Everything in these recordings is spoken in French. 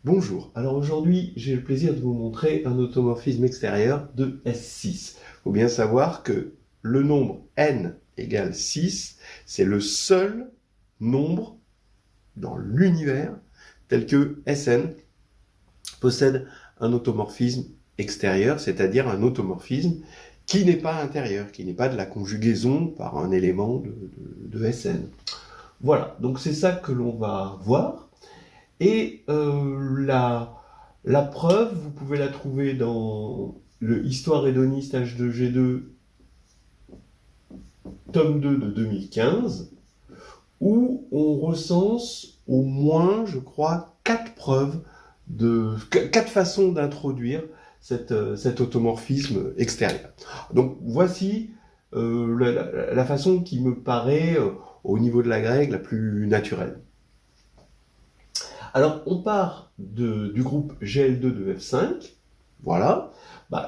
Bonjour, alors aujourd'hui j'ai le plaisir de vous montrer un automorphisme extérieur de S6. Il faut bien savoir que le nombre n égale 6, c'est le seul nombre dans l'univers tel que Sn possède un automorphisme extérieur, c'est-à-dire un automorphisme qui n'est pas intérieur, qui n'est pas de la conjugaison par un élément de Sn. Voilà, donc c'est ça que l'on va voir. Et la preuve, vous pouvez la trouver dans le Histoire hédoniste H2G2, tome 2 de 2015, où on recense au moins, je crois, 4 preuves, 4 façons d'introduire cet automorphisme extérieur. Donc voici la façon qui me paraît, au niveau de la grecque, la plus naturelle. Alors, on part du groupe GL2 de F5, voilà.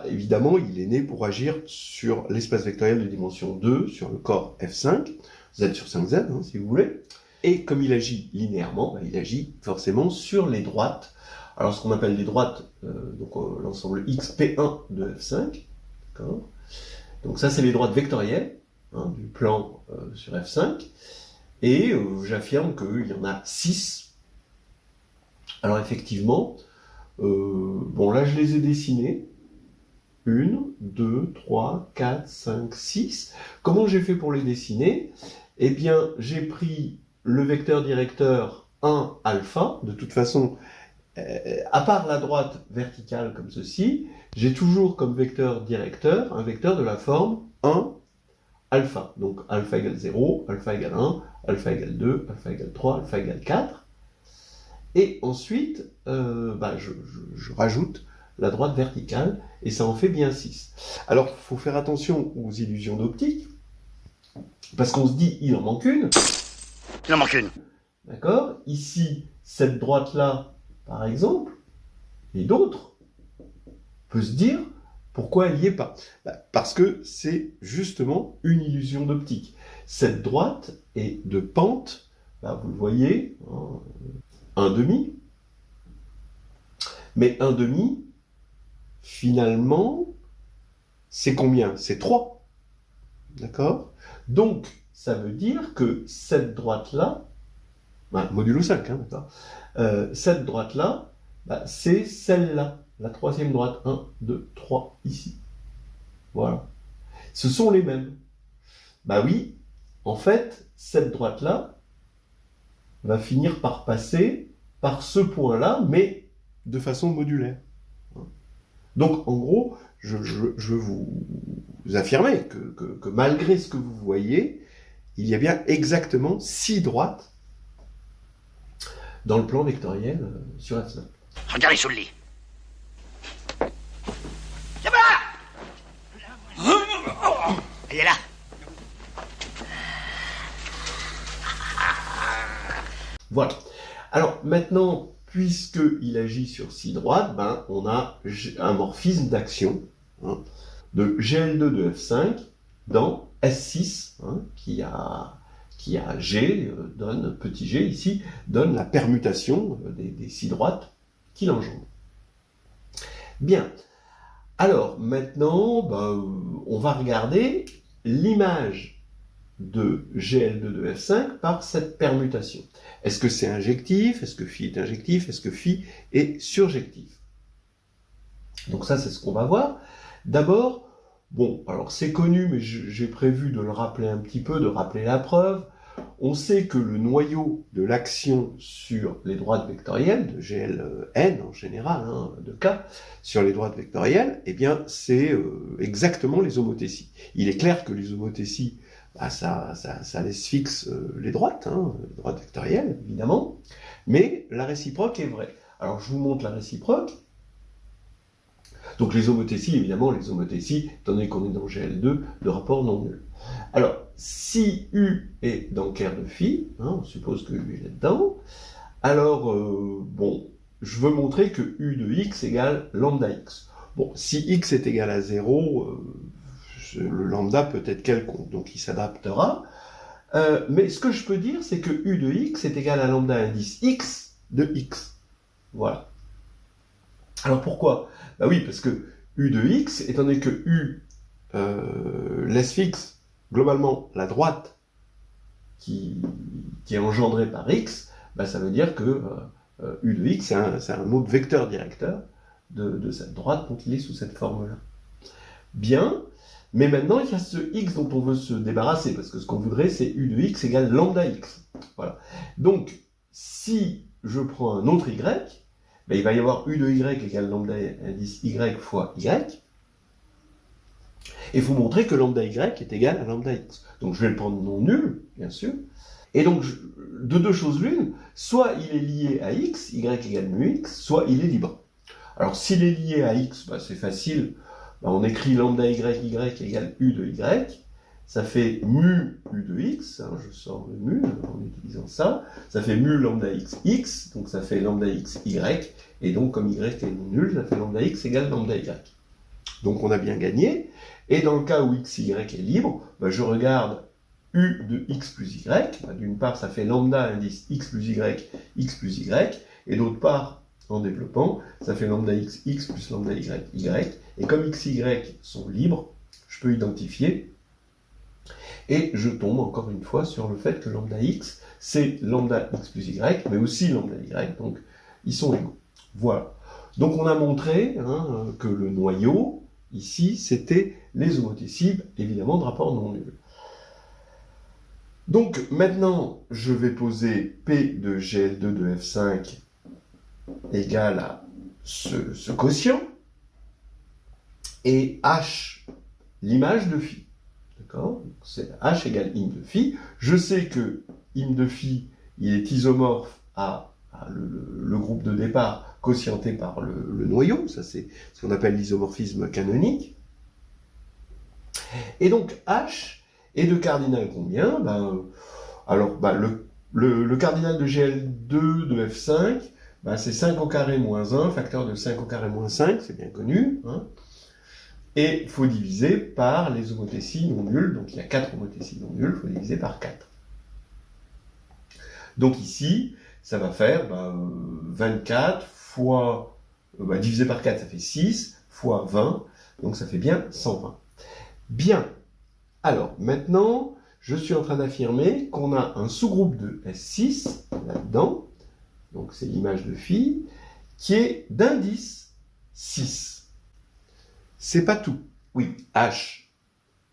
Évidemment, il est né pour agir sur l'espace vectoriel de dimension 2, sur le corps F5, Z sur 5Z, si vous voulez. Et comme il agit linéairement, il agit forcément sur les droites. Alors, ce qu'on appelle les droites, donc l'ensemble XP1 de F5, d'accord. Donc ça, c'est les droites vectorielles, du plan sur F5. Et j'affirme qu'il y en a 6. Alors effectivement, là je les ai dessinés. 1, 2, 3, 4, 5, 6. Comment j'ai fait pour les dessiner? Eh bien, j'ai pris le vecteur directeur 1 alpha. De toute façon, à part la droite verticale comme ceci, j'ai toujours comme vecteur directeur un vecteur de la forme 1 alpha. Donc alpha égale 0, alpha égale 1, alpha égale 2, alpha égale 3, alpha égale 4. Et ensuite, je rajoute la droite verticale, et ça en fait bien 6. Alors, il faut faire attention aux illusions d'optique, parce qu'on se dit, il en manque une. Il en manque une. D'accord? Ici, cette droite-là, par exemple, et d'autres, peut se dire, pourquoi elle n'y est pas? Parce que c'est justement une illusion d'optique. Cette droite est de pente, vous le voyez, 1,5. Mais 1,5, finalement, c'est combien? C'est 3. D'accord? Donc, ça veut dire que cette droite-là, modulo 5, d'accord? Cette droite-là, c'est celle-là, la troisième droite. 1, 2, 3, ici. Voilà. Ce sont les mêmes. Oui, en fait, cette droite-là va finir par passer par ce point-là, mais de façon modulaire. Donc, en gros, je veux vous affirmer que malgré ce que vous voyez, il y a bien exactement 6 droites dans le plan vectoriel sur F5. Regardez sous le lit. Elle est là. Voilà. Alors, maintenant, puisqu'il agit sur 6 droites, on a un morphisme d'action de GL2 de F5 dans S6, qui a G, donne petit g ici, donne la permutation des 6 droites qu'il engendre. Bien. Alors, maintenant, on va regarder l'image de GL2 de F5 par cette permutation. Est-ce que c'est injectif? Est-ce que phi est injectif? Est-ce que phi est surjectif? Donc ça, c'est ce qu'on va voir. D'abord, alors c'est connu, mais j'ai prévu de le rappeler un petit peu, de rappeler la preuve. On sait que le noyau de l'action sur les droites vectorielles, de GLN en général, de K, sur les droites vectorielles, c'est exactement les homothéties. Il est clair que les homothéties, ça laisse fixe les droites vectorielles, évidemment, mais la réciproque est vraie. Alors je vous montre la réciproque. Donc les homothéties, évidemment, étant donné qu'on est dans GL2, de rapport non nul. Alors, si U est dans Ker de phi, on suppose que U est là-dedans, alors, je veux montrer que U de x égale lambda x. Si x est égal à 0, le lambda peut être quelconque, donc il s'adaptera. Mais ce que je peux dire, c'est que U de x est égal à lambda indice x de x. Voilà. Alors pourquoi? Bah oui, parce que U de x, étant donné que U laisse fixe globalement la droite qui est engendrée par x, bah ça veut dire que U de x, c'est un mot vecteur directeur de cette droite, donc il est sous cette forme-là. Bien, mais maintenant il y a ce x dont on veut se débarrasser, parce que ce qu'on voudrait c'est U de x égale lambda x. Voilà. Donc, si je prends un autre y, ben, il va y avoir U de y égale lambda indice y fois y, et il faut montrer que lambda y est égal à lambda x. Donc je vais le prendre non nul, bien sûr, et donc de deux choses l'une, soit il est lié à x, y égale mu x, soit il est libre. Alors s'il est lié à x, ben, c'est facile, ben, on écrit lambda y égale U de y, ça fait mu U de x, hein, je sors le mu en utilisant ça, ça fait mu lambda x, donc ça fait lambda x y, et donc comme y est non nul, ça fait lambda x égale lambda y. Donc on a bien gagné, et dans le cas où x, y est libre, bah je regarde U de x plus y, bah d'une part ça fait lambda indice x plus y, et d'autre part, en développant, ça fait lambda x plus lambda y, et comme x, y sont libres, je peux identifier. Et je tombe encore une fois sur le fait que lambda x, c'est lambda x plus y, mais aussi lambda y, donc ils sont égaux. Voilà. Donc on a montré que le noyau, ici, c'était les homothéties, évidemment, de rapport non nul. Donc maintenant, je vais poser P de GL2 de F5 égale à ce quotient, et H, l'image de phi. D'accord? C'est H égale im de phi. Je sais que im de phi, il est isomorphe à le groupe de départ quotienté par le noyau. Ça, c'est ce qu'on appelle l'isomorphisme canonique. Et donc, H est de cardinal combien? Le cardinal de GL2 de F5, c'est 5 au carré moins 1, facteur de 5 au carré moins 5, c'est bien connu. Hein. Et il faut diviser par les homothéties non nulles, donc il y a 4 homothéties non nulles, il faut diviser par 4. Donc ici, ça va faire 24 fois, divisé par 4, ça fait 6, fois 20, donc ça fait bien 120. Bien, alors maintenant, je suis en train d'affirmer qu'on a un sous-groupe de S6, là-dedans, donc c'est l'image de phi, qui est d'indice 6. C'est pas tout. Oui, H,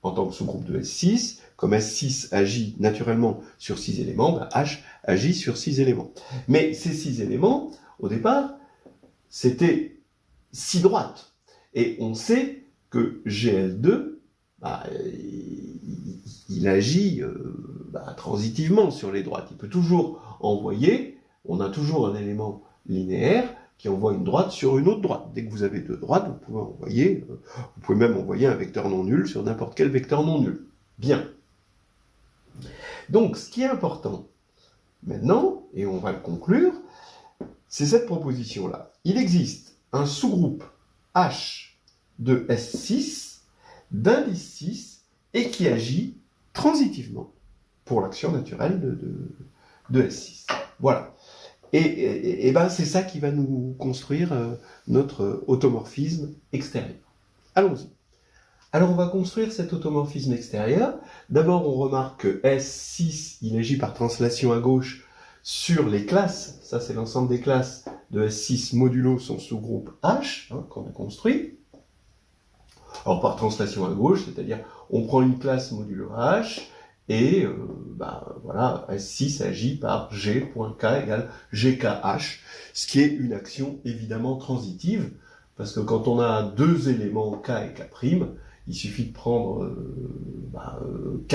en tant que sous-groupe de S6, comme S6 agit naturellement sur 6 éléments, H agit sur 6 éléments. Mais ces 6 éléments, au départ, c'était 6 droites. Et on sait que GL2, il agit transitivement sur les droites. Il peut toujours envoyer, on a toujours un élément linéaire, qui envoie une droite sur une autre droite. Dès que vous avez deux droites, vous pouvez même envoyer un vecteur non nul sur n'importe quel vecteur non nul. Bien. Donc, ce qui est important maintenant, et on va le conclure, c'est cette proposition-là. Il existe un sous-groupe H de S6, d'indice 6, et qui agit transitivement pour l'action naturelle de S6. Voilà. Et c'est ça qui va nous construire notre automorphisme extérieur. Allons-y. Alors on va construire cet automorphisme extérieur. D'abord on remarque que S6, il agit par translation à gauche sur les classes. Ça c'est l'ensemble des classes de S6 modulo son sous-groupe H, qu'on a construit. Alors par translation à gauche, c'est-à-dire on prend une classe modulo H, et S6 agit par G.K égale GKH, ce qui est une action évidemment transitive, parce que quand on a deux éléments K et K', il suffit de prendre K',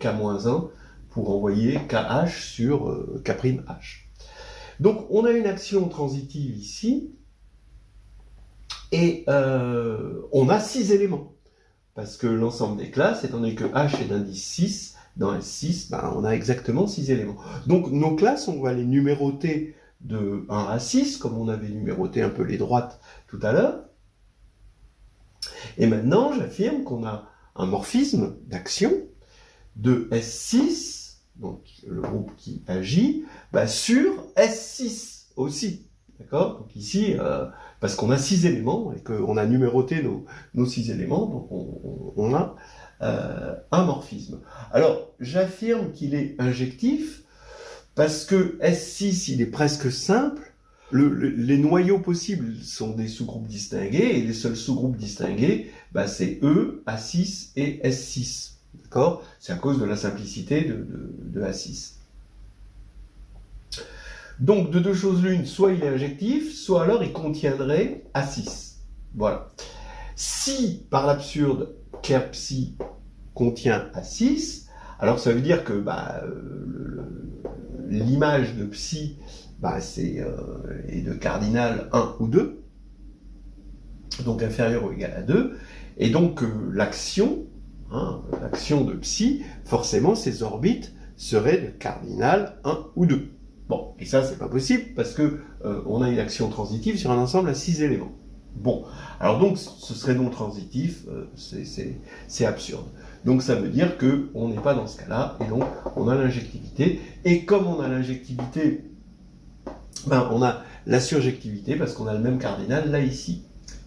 K-1 pour envoyer KH sur K'H. Donc on a une action transitive ici, et on a 6 éléments, parce que l'ensemble des classes, étant donné que H est d'indice 6, dans S6, on a exactement 6 éléments. Donc nos classes, on va les numéroter de 1 à 6, comme on avait numéroté un peu les droites tout à l'heure. Et maintenant, j'affirme qu'on a un morphisme d'action de S6, donc le groupe qui agit, sur S6 aussi. D'accord? Donc ici, parce qu'on a 6 éléments et qu'on a numéroté nos 6 éléments, donc on a un morphisme. Alors, j'affirme qu'il est injectif parce que S6, il est presque simple. Les noyaux possibles sont des sous-groupes distingués et les seuls sous-groupes distingués, bah, c'est E, A6 et S6. D'accord? C'est à cause de la simplicité de A6. Donc, de deux choses l'une, soit il est injectif, soit alors il contiendrait A6. Voilà. Si, par l'absurde, ker psi contient A6, alors ça veut dire que bah, l'image de psi bah, est de cardinal 1 ou 2, donc inférieur ou égal à 2, et donc l'action de psi, forcément ses orbites seraient de cardinal 1 ou 2. Bon, et ça c'est pas possible parce que on a une action transitive sur un ensemble à 6 éléments. Bon, alors donc ce serait non transitif, c'est absurde. Donc ça veut dire qu'on n'est pas dans ce cas-là, et donc on a l'injectivité, et comme on a l'injectivité, ben, on a la surjectivité parce qu'on a le même cardinal là ici.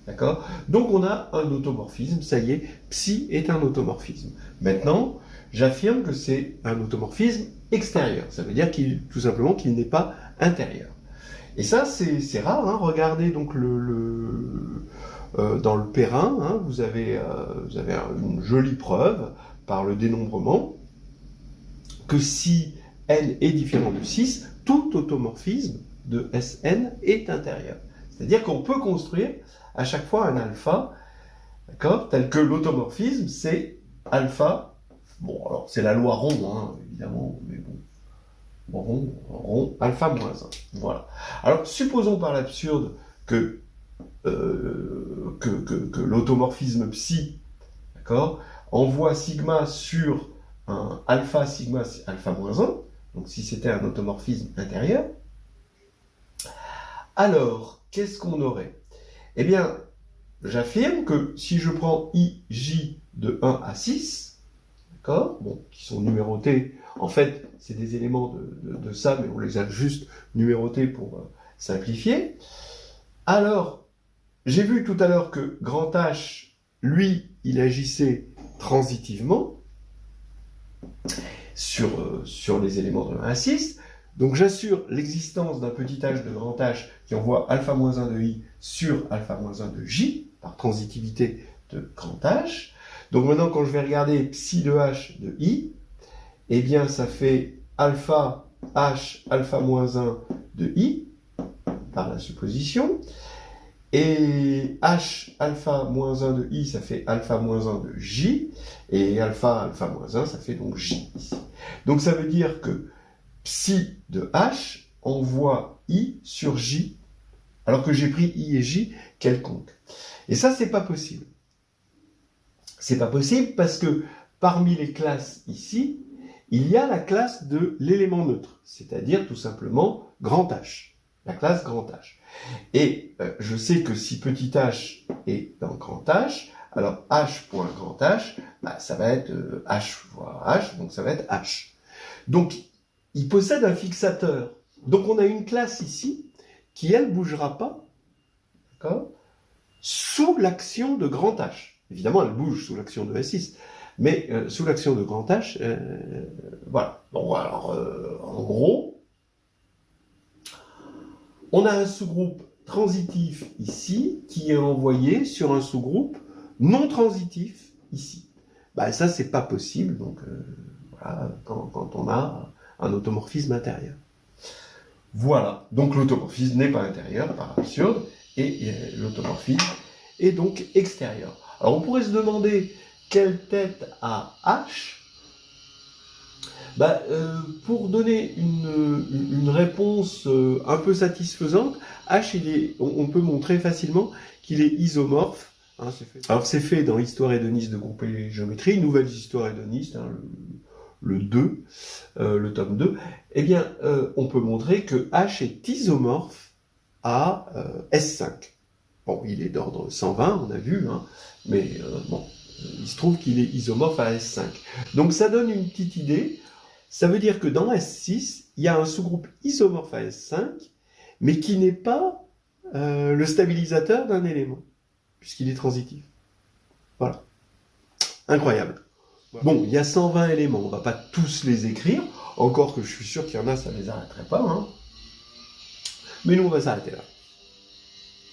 D'accord? Donc on a un automorphisme, ça y est, psi est un automorphisme. Maintenant, j'affirme que c'est un automorphisme extérieur. Ça veut dire tout simplement qu'il n'est pas intérieur. Et ça, c'est rare. Hein. Regardez donc dans le Perrin, hein, vous avez une jolie preuve par le dénombrement que si n est différent de 6, tout automorphisme de Sn est intérieur. C'est-à-dire qu'on peut construire à chaque fois un alpha, d'accord, tel que l'automorphisme, c'est alpha. Bon, alors c'est la loi rond, hein, évidemment, mais bon, rond, alpha moins 1. Voilà. Alors, supposons par l'absurde que l'automorphisme psi, d'accord, envoie sigma sur un alpha sigma alpha moins 1, donc si c'était un automorphisme intérieur, alors, qu'est-ce qu'on aurait? Eh bien, j'affirme que si je prends IJ de 1 à 6, d'accord, bon, qui sont numérotés, en fait, c'est des éléments de ça, mais on les a juste numérotés pour simplifier. Alors, j'ai vu tout à l'heure que grand H, lui, il agissait transitivement sur les éléments de 1 à 6. Donc j'assure l'existence d'un petit h de grand H qui envoie alpha moins 1 de I sur alpha moins 1 de J, par transitivité de grand H. Donc maintenant, quand je vais regarder psi de H de I, eh bien ça fait alpha H alpha moins 1 de I, par la supposition. Et H alpha moins 1 de I, ça fait alpha moins 1 de J. Et alpha moins 1, ça fait donc J ici. Donc ça veut dire que psi de H envoie I sur J, alors que j'ai pris I et J quelconque. Et ça, c'est pas possible. C'est pas possible parce que parmi les classes ici, il y a la classe de l'élément neutre, c'est-à-dire tout simplement grand H, la classe grand H. Et je sais que si petit h est dans grand H, alors h.grand H, bah, ça va être h fois h, donc ça va être h. Donc, il possède un fixateur. Donc on a une classe ici qui, elle, ne bougera pas, d'accord, sous l'action de grand H. Évidemment, elle bouge sous l'action de S6, mais sous l'action de grand H, voilà. Bon, alors, en gros, on a un sous-groupe transitif ici qui est envoyé sur un sous-groupe non transitif ici. Bah, ça, c'est pas possible, donc voilà, quand on a un automorphisme intérieur. Voilà, donc l'automorphisme n'est pas intérieur, par absurde, et l'automorphisme est donc extérieur. Alors on pourrait se demander quelle tête a H. Bah, pour donner une réponse un peu satisfaisante, H, on peut montrer facilement qu'il est isomorphe. Hein, alors c'est fait dans Histoire hédoniste de groupe et géométrie, Nouvelles histoires hédonistes, hein, le 2, le tome 2, eh bien, on peut montrer que H est isomorphe à S5. Bon, il est d'ordre 120, on a vu, hein, mais bon, il se trouve qu'il est isomorphe à S5. Donc ça donne une petite idée. Ça veut dire que dans S6, il y a un sous-groupe isomorphe à S5, mais qui n'est pas le stabilisateur d'un élément, puisqu'il est transitif. Voilà. Incroyable. Bon, il y a 120 éléments, on va pas tous les écrire, encore que je suis sûr qu'il y en a, ça ne les arrêterait pas, hein. Mais nous, on va s'arrêter là.